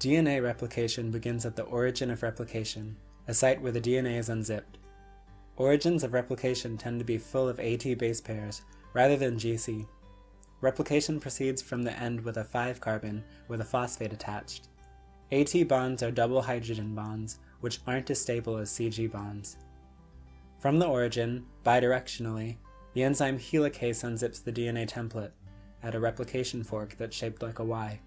DNA replication begins at the origin of replication, a site where the DNA is unzipped. Origins of replication tend to be full of AT base pairs rather than GC. Replication proceeds from the end with a 5-carbon with a phosphate attached. AT bonds are double hydrogen bonds, which aren't as stable as CG bonds. From the origin, bidirectionally, the enzyme helicase unzips the DNA template at a replication fork that's shaped like a Y.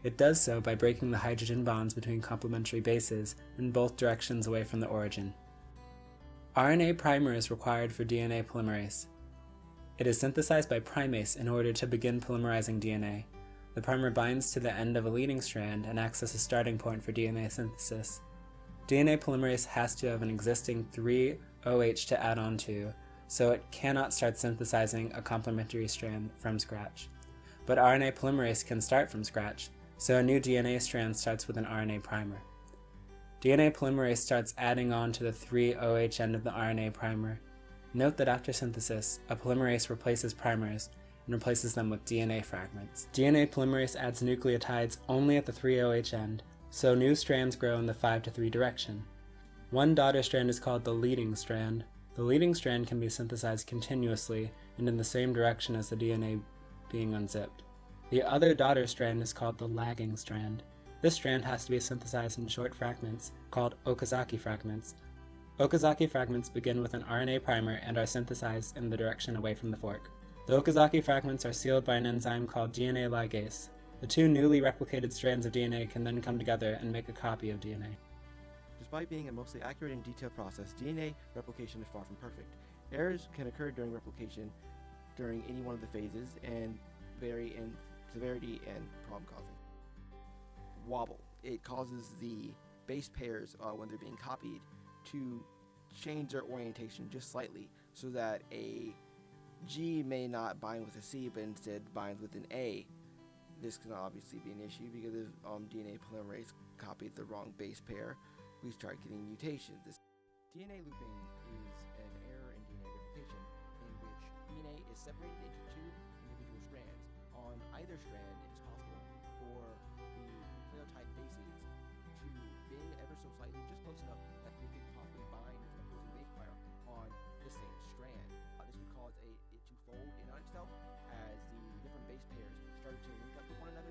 It does so by breaking the hydrogen bonds between complementary bases in both directions away from the origin. RNA primer is required for DNA polymerase. It is synthesized by primase in order to begin polymerizing DNA. The primer binds to the end of a leading strand and acts as a starting point for DNA synthesis. DNA polymerase has to have an existing 3-OH to add on to, so it cannot start synthesizing a complementary strand from scratch. But RNA polymerase can start from scratch, so a new DNA strand starts with an RNA primer. DNA polymerase starts adding on to the 3-OH end of the RNA primer. Note that after synthesis, a polymerase replaces primers and replaces them with DNA fragments. DNA polymerase adds nucleotides only at the 3-OH end, so new strands grow in the 5-3 direction. One daughter strand is called the leading strand. The leading strand can be synthesized continuously and in the same direction as the DNA being unzipped. The other daughter strand is called the lagging strand. This strand has to be synthesized in short fragments called Okazaki fragments. Okazaki fragments begin with an RNA primer and are synthesized in the direction away from the fork. The Okazaki fragments are sealed by an enzyme called DNA ligase. The two newly replicated strands of DNA can then come together and make a copy of DNA. Despite being a mostly accurate and detailed process, DNA replication is far from perfect. Errors can occur during replication during any one of the phases and vary in severity and problem causing. Wobble. It causes the base pairs, when they're being copied, to change their orientation just slightly so that a G may not bind with a C but instead binds with an A. This can obviously be an issue because if DNA polymerase copied the wrong base pair, we start getting mutations. DNA looping is an error in DNA replication in which DNA is separated into two individual strands. On either strand, it is possible for the nucleotide bases to bend ever so slightly, just close enough that they could possibly bind with an opposing base pair on the same strand. This would cause it to fold in on itself as the different base pairs started to link up with one another.